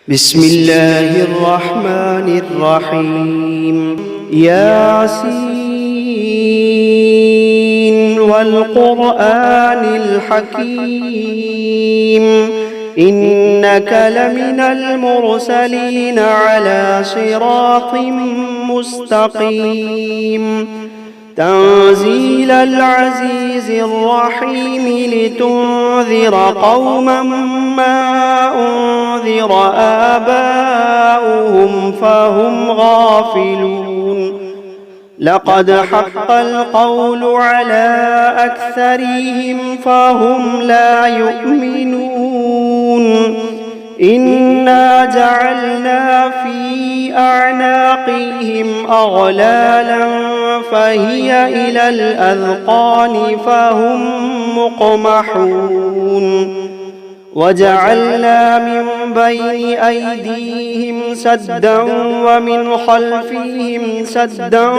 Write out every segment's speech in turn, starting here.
بسم الله الرحمن الرحيم. ياسين والقرآن الحكيم إنك لمن المرسلين على صراط مستقيم تنزيل العزيز الرحيم لتنذر قوما ما أنذر آباؤهم فهم غافلون. لقد حق القول على أكثرهم فهم لا يؤمنون. إنا جعلنا في أعناقهم أغلالا فهي إلى الأذقان فهم مقمحون. وجعلنا من بين أيديهم سدا ومن خلفهم سدا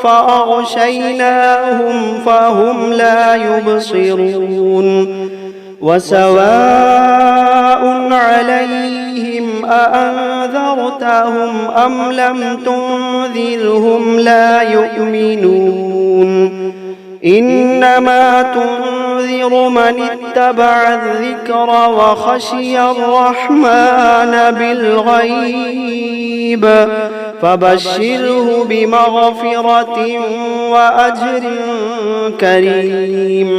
فأغشيناهم فهم لا يبصرون. وسواء عليهم أأنذرتهم أم لم تنذرهم لا يؤمنون. إنما تنذر من اتبع الذكر وخشي الرحمن بالغيب فبشره بمغفرة وأجر كريم.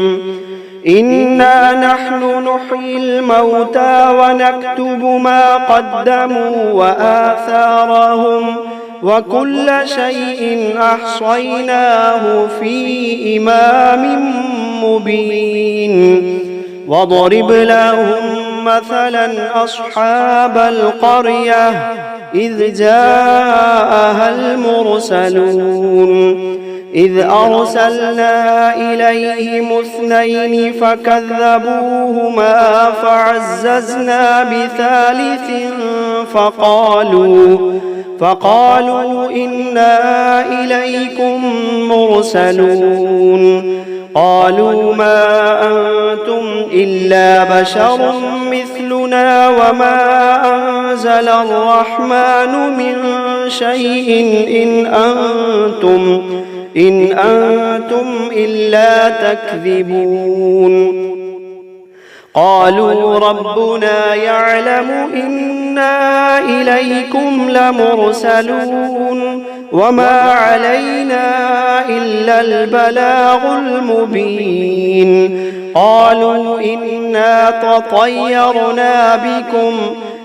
إنا نحن نحيي الموتى ونكتب ما قدموا وآثارهم وكل شيء أحصيناه في إمام مبين. واضرب لهم مثلا أصحاب القرية إذ جاءها المرسلون إذ أرسلنا إليهم اثنين فكذبوهما فعززنا بثالث فقالوا إنا إليكم مرسلون. قالوا ما أنتم إلا بشر مثلنا وما أنزل الرحمن من شيء إن أنتم إلا تكذبون. قالوا ربنا يعلم إنا إليكم لمرسلون وما علينا إلا البلاغ المبين. قالوا إنا تطيرنا بكم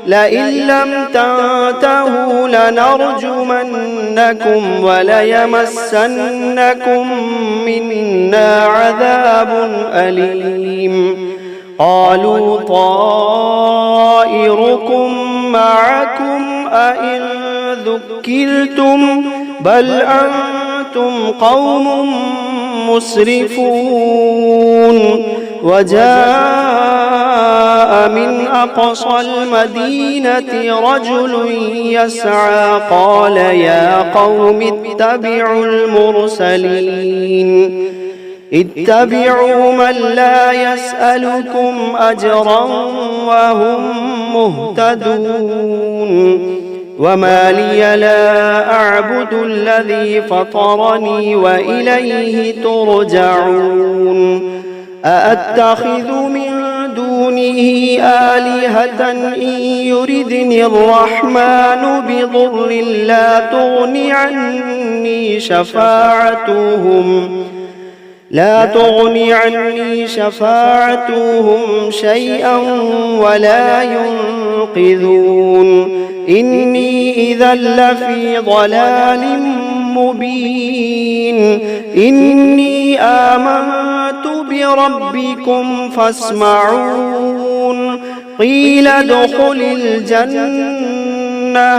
لئن لم تنتهوا لنرجمنكم وليمسنكم منا عذاب أليم. قالوا طائركم معكم أئن ذكرتم بل أنتم قوم مسرفون. وجاء من أقصى المدينة رجل يسعى قال يا قوم اتبعوا المرسلين اتبعوا من لا يسألكم أجرا وهم مهتدون. وما لي لا أعبد الذي فطرني وإليه ترجعون. أأتخذ من دونه آلهة إن يردني الرحمن بضر لا تغن عني شفاعتهم شيئا ولا ينقذون. إني إذا لفي ضلال مبين. إني آمنت بربكم فاسمعون. قيل ادخل الجنة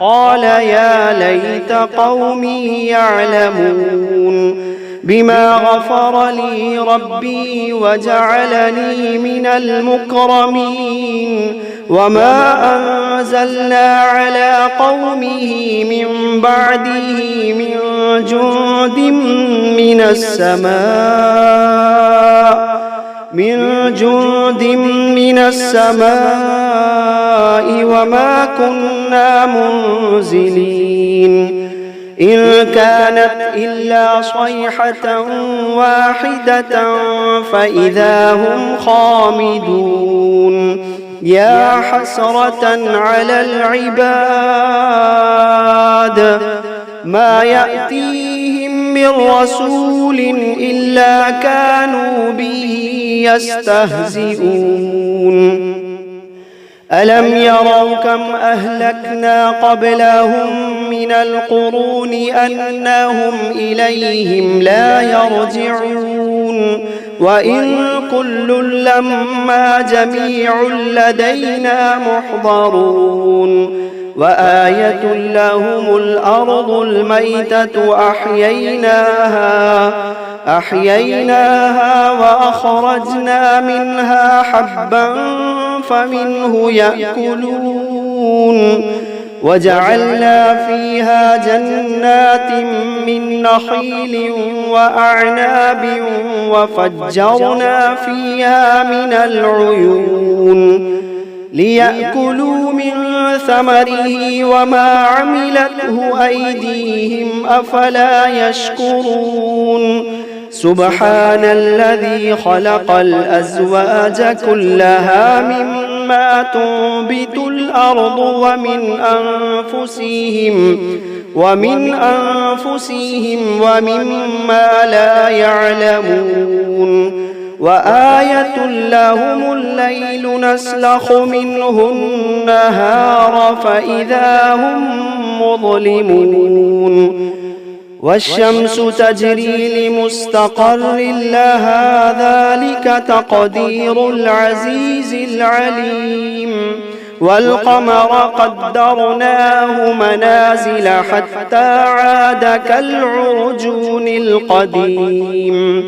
قال يا ليت قومي يعلمون بما غفر لي ربي وجعلني من المكرمين. وما أنزلنا على قومه من بعده من جند من السماء وما كنا منزلين إن كانت إلا صيحة واحدة فإذا هم خامدون يا حسرة على العباد ما يأتيهم من رسول إلا كانوا به يستهزئون ألم يروا كم أهلكنا قبلهم من القرون أنهم إليهم لا يرجعون وإن كل لما جميع لدينا محضرون وآية لهم الأرض الميتة أحييناها وأخرجنا منها حبا فمنه يأكلون وجعلنا فيها جنات من نخيل وأعناب وفجرنا فيها من العيون ليأكلوا من ثمره وما عملته أيديهم أفلا يشكرون سبحان الذي خلق الأزواج كلها مما تنبت الأرض ومن أنفسهم ومما لا يعلمون وآية لهم الليل نسلخ منه النهار فإذا هم مظلمون والشمس تجري لمستقر لها ذلك تقدير العزيز العليم والقمر قدرناه منازل حتى عاد كالعرجون القديم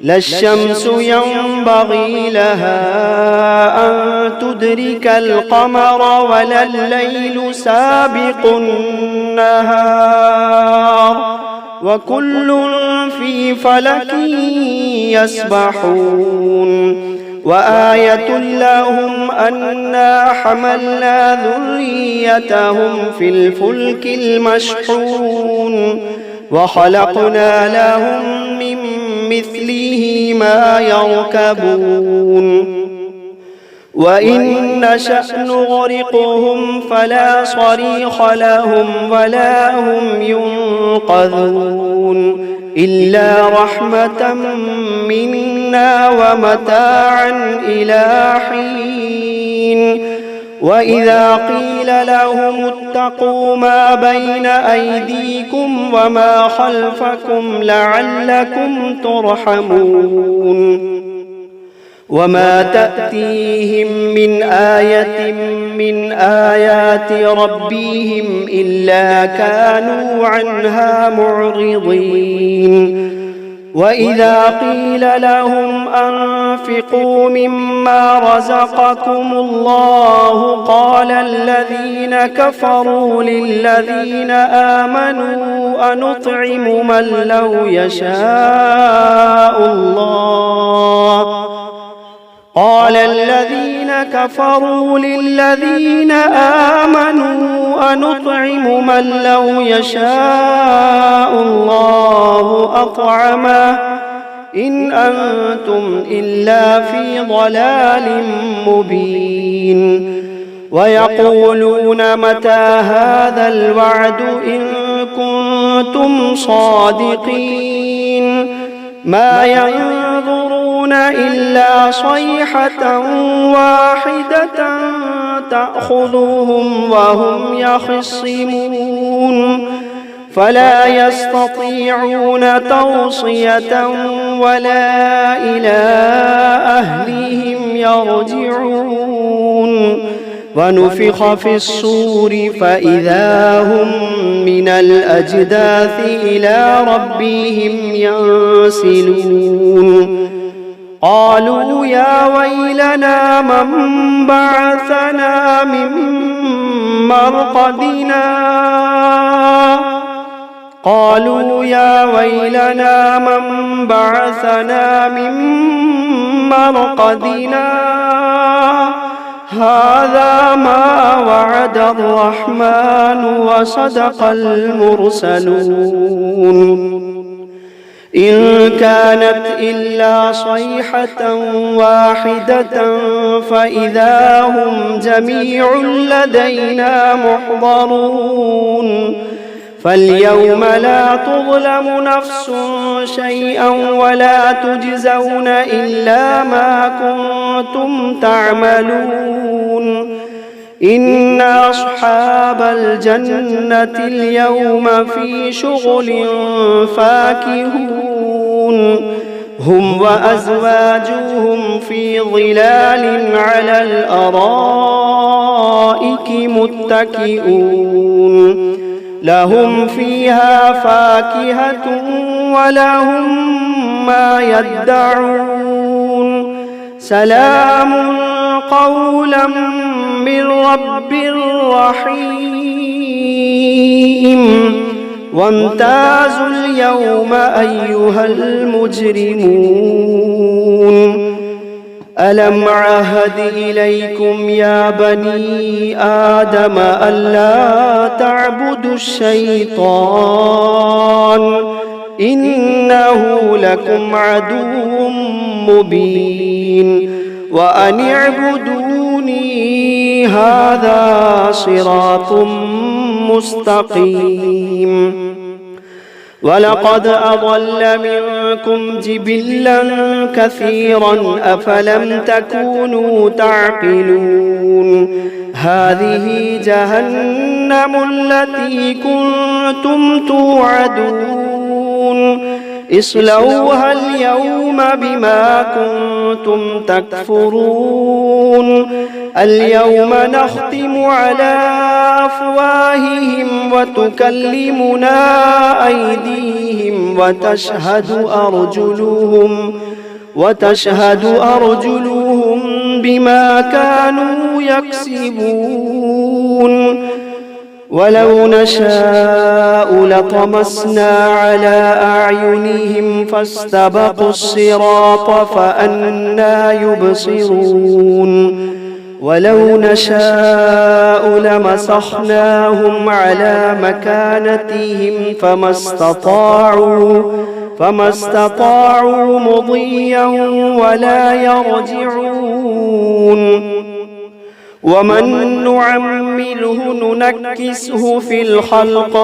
لا الشمس ينبغي لها أن تدرك القمر ولا الليل سابق النهار وكل في فلك يسبحون وآية لهم أنا حملنا ذريتهم في الفلك المشحون وخلقنا لهم من مثله ما يركبون وإن نشأ نغرقهم فلا صريخ لهم ولا هم ينقذون إلا رحمة منا ومتاعا إلى حين وإذا قيل لهم اتقوا ما بين أيديكم وما خلفكم لعلكم ترحمون وما تأتيهم من آية من آيات ربهم إلا كانوا عنها معرضين وإذا قيل لهم أنفقوا مما رزقكم الله قال الذين كفروا للذين آمنوا أنطعم من لو يشاء الله قال الذين كفروا للذين آمنوا أنطعم من لو يشاء الله أطعمه إن أنتم إلا في ضلال مبين ويقولون متى هذا الوعد إن كنتم صادقين ما ينظرون إلا صيحة واحدة تأخذهم وهم يخصمون فلا يستطيعون توصية ولا إلى أهلهم يرجعون ونفخ في الصور فإذا هم من الأجداث إلى ربهم ينسلون قالوا يا ويلنا من بعثنا من مرقدنا قالوا يا ويلنا من بعثنا من مرقدنا هذا ما وعد الرحمن وصدق المرسلون إن كانت إلا صيحة واحدة فإذا هم جميع لدينا محضرون فاليوم لا تظلم نفس شيئا ولا تجزون إلا ما كنتم تعملون إن أصحاب الجنة اليوم في شغل فاكهون هم وأزواجهم في ظلال على الأرائك متكئون لهم فيها فاكهة ولهم ما يدعون سلام قولا من رب رحيم وامتازوا اليوم أيها المجرمون ألم عهد إليكم يا بني آدم ألا تعبدوا الشيطان إنه لكم عدو مبين وأن اعبدوني هذا صراط مستقيم ولقد أضل منكم جبلا كثيرا أفلم تكونوا تعقلون هذه جهنم التي كنتم توعدون اصلوها اليوم بما كنتم تكفرون اليوم نختم على أفواههم وتكلمنا أيديهم وتشهد أرجلهم بما كانوا يكسبون ولو نشاء لطمسنا على أعينهم فاستبقوا الصراط فأنى يبصرون ولو نشاء لمسخناهم على مكانتهم فما استطاعوا مضيا ولا يرجعون ومن نعمله ننكسه في الخلق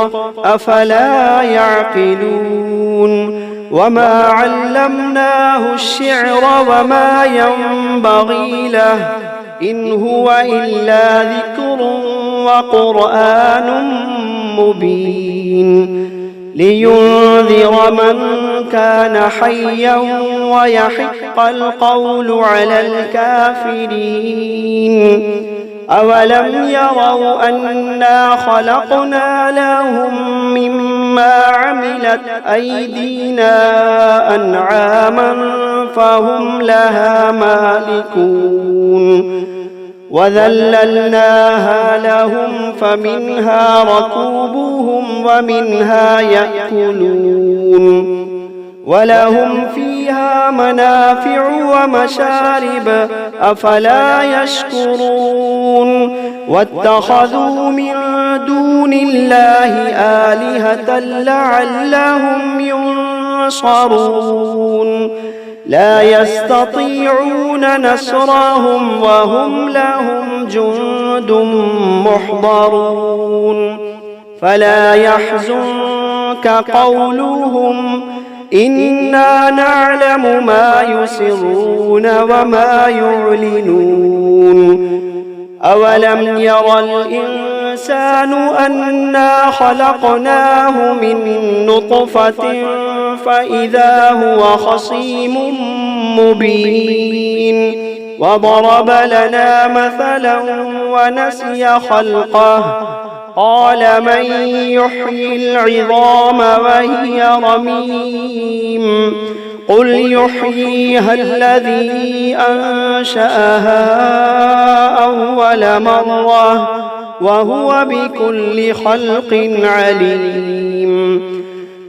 أفلا يعقلون وما علمناه الشعر وما ينبغي له إن هو إلا ذكر وقرآن مبين لينذر من كان حيا ويحق القول على الكافرين أولم يروا أنا خلقنا لهم مما عملت أيدينا أنعاما فهم لها مالكون وذللناها لهم فمنها ركوبهم ومنها يأكلون ولهم فيها منافع ومشارب أفلا يشكرون واتخذوا من دون الله آلهة لعلهم ينصرون لا يستطيعون نصرهم وهم لهم جند محضرون فلا يحزنك قولهم إنا نعلم ما يسرون وما يعلنون أولم ير الإنسان أنا خلقناه من نطفة فإذا هو خصيم مبين وضرب لنا مثلا ونسي خلقه قال من يحيي العظام وهي رميم قل يحييها الذي أنشأها أول مرة وهو بكل خلق عليم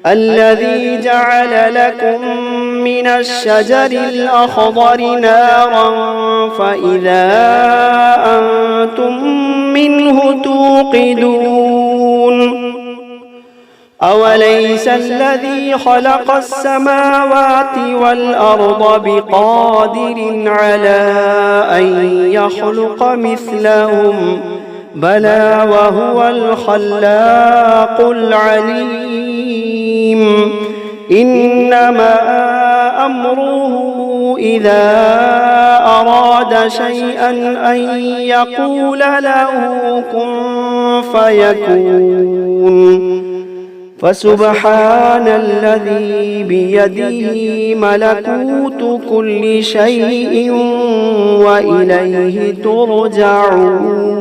الذي جعل لكم من الشجر الأخضر نارا فإذا أنتم منه توقدون أوليس الذي خلق السماوات والأرض بقادر على أن يخلق مثلهم بلى وهو الخلاق العليم إنما أمره إذا أراد شيئا أن يقول له كن فيكون فسبحان الذي بيده ملكوت كل شيء وإليه ترجعون.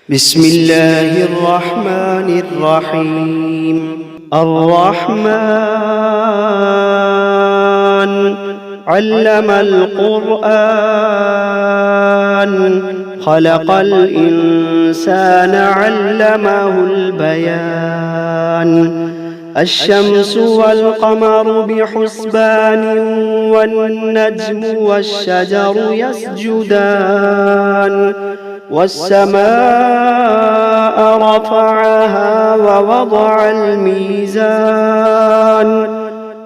بسم الله الرحمن الرحيم. الرحمن علم القرآن خلق الإنسان علمه البيان الشمس والقمر بحسبان والنجم والشجر يسجدان والسماء رفعها ووضع الميزان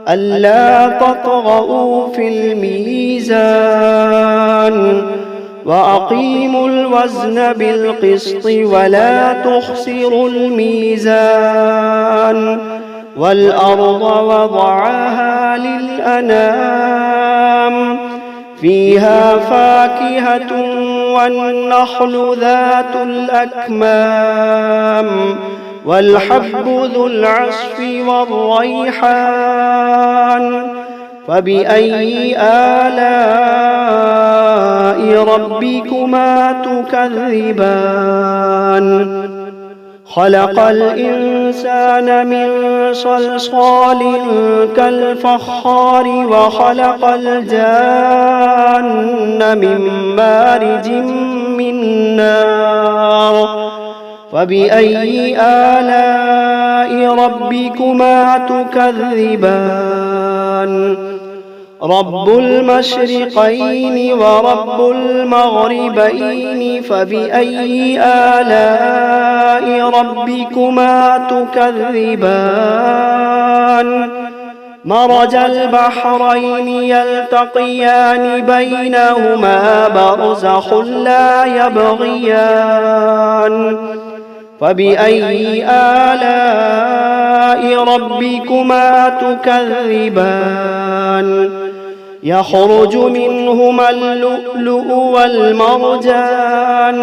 ألا تطغوا في الميزان وأقيموا الوزن بالقسط ولا تخسروا الميزان والأرض وضعها للأنام فيها فاكهة والنخل ذات الأكمام والحب ذو العصف والريحان فبأي آلاء ربكما تكذبان خلق الإنسان من صلصال كالفخار وخلق الجان من مارج من نار فبأي آلاء ربكما تكذبان رب المشرقين ورب المغربين فبأي آلاء ربكما تكذبان مرج البحرين يلتقيان بينهما برزخ لا يبغيان فبأي آلاء ربكما تكذبان يخرج منهما اللؤلؤ والمرجان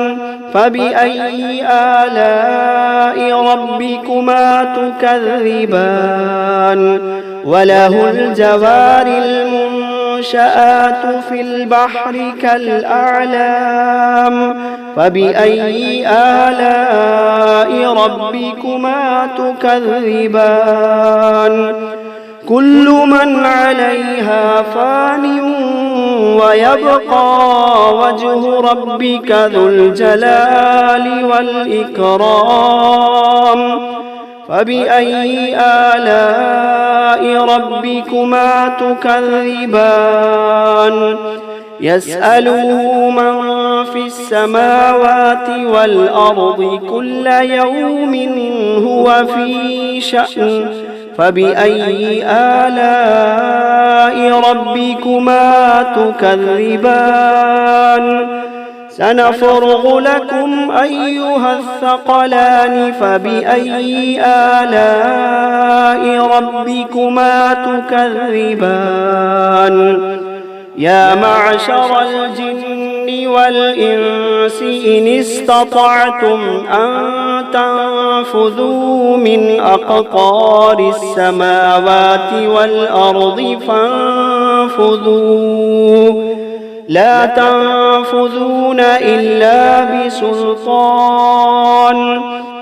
فبأي آلاء ربكما تكذبان وله الجوار المنشآت في البحر كالأعلام فبأي آلاء ربكما تكذبان كل من عليها فان ويبقى وجه ربك ذو الجلال والإكرام فبأي آلاء ربكما تكذبان يسأله من في السماوات والأرض كل يوم هو في شأن فبأي آلاء ربكما تكذبان سنفرغ لكم أيها الثقلان فبأي آلاء ربكما تكذبان يا معشر الجن والإنس إن استطعتم أن تنفذوا من أقطار السماوات والأرض فانفذوا لا تنفذون إلا بسلطان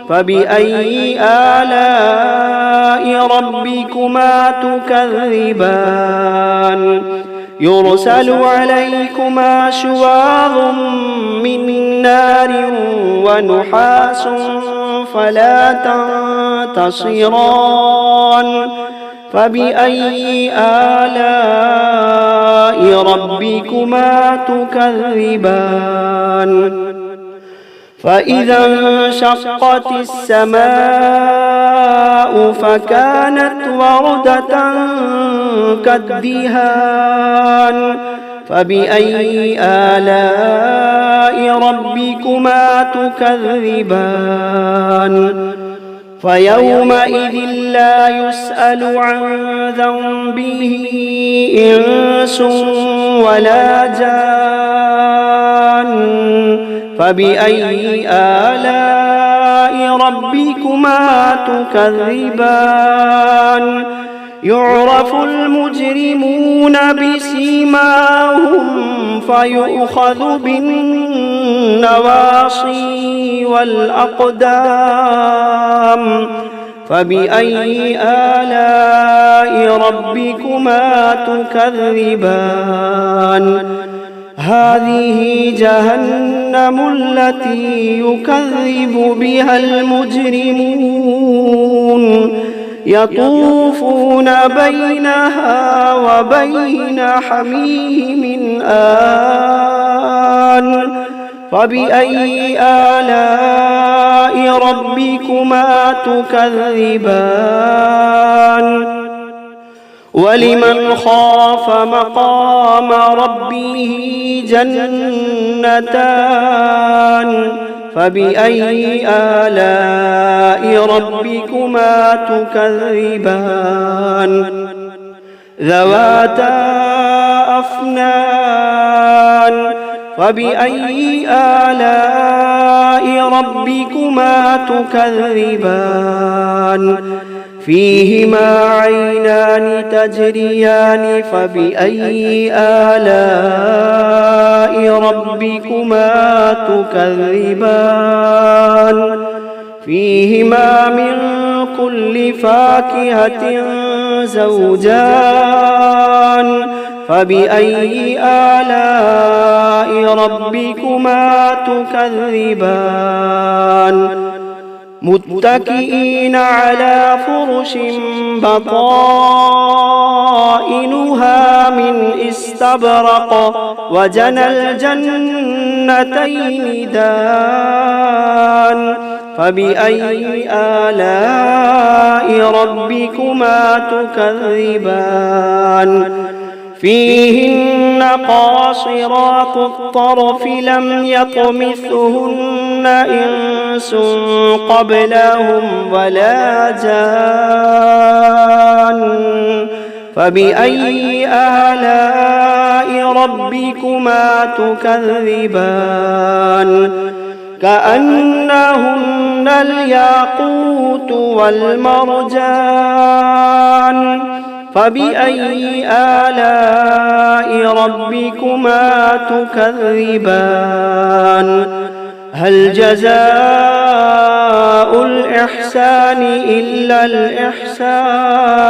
فبأي آلاء ربكما تكذبان يرسل عليكما شواظ من نار ونحاس فلا تنتصران فبأي آلاء ربكما تكذبان فإذا انشقت السماء فكانت وردة كالدهان فبأي آلاء ربكما تكذبان فيومئذ لا يسأل عن ذنبه إنس ولا جان فبأي آلاء ربكما تكذبان يعرف المجرمون بسيماهم فيؤخذ بالنواصي والأقدام فبأي آلاء ربكما تكذبان هذه جهنم التي يكذب بها المجرمون يطوفون بينها وبين حميم آن فبأي آلاء ربكما تكذبان ولمن خاف مقام ربه جنتان فبأي آلاء ربكما تكذبان ذواتا أفنان فبأي آلاء ربكما تكذبان فيهما عينان تجريان فبأي آلاء ربكما تكذبان فيهما من كل فاكهة زوجان فبأي آلاء ربكما تكذبان متكئين على فرش بطائنها من استبرق وجنى الجنتين دان فبأي آلاء ربكما تكذبان فيهن قاصرات الطرف لم يطمثهن إنس قبلهم ولا جان فبأي آلاء ربكما تكذبان كأنهن الياقوت والمرجان فبأي آلاء ربكما تكذبان هل جزاء الإحسان إلا الإحسان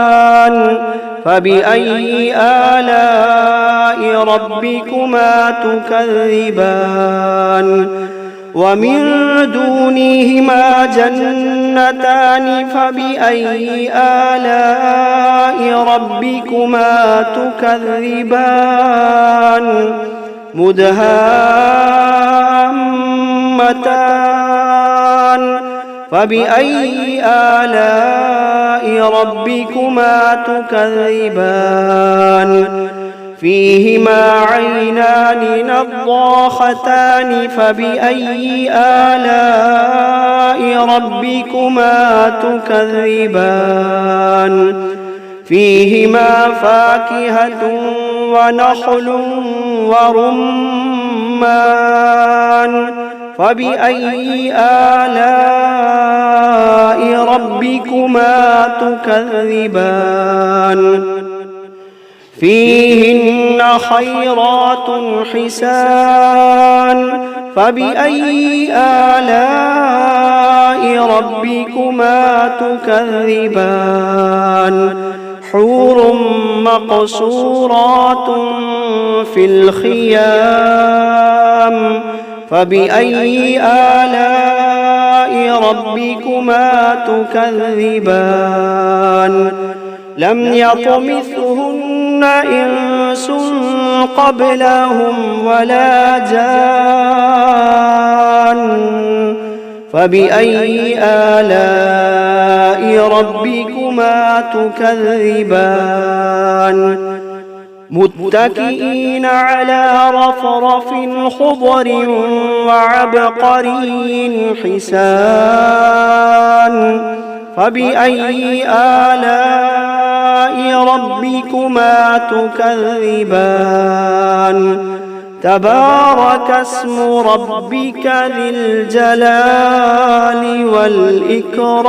فبأي آلاء ربكما تكذبان ومن دونهما جنتان فبأي آلاء ربكما تكذبان مدهامتان فبأي آلاء ربكما تكذبان فيهما عينان نضاختان فبأي آلاء ربكما تكذبان فيهما فاكهة ونخل ورمان فبأي آلاء ربكما تكذبان فيهن خيرات حسان فبأي آلاء ربكما تكذبان حور مقصورات في الخيام فبأي آلاء ربكما تكذبان لم يطمثهن إنس إنس قبلهم ولا جان فبأي آلاء ربكما تكذبان متكئين على رفرف خضر وعبقري حسان فبأي آلاء ربكما تكذبان تبارك اسم ربك ذي الجلال والإكرام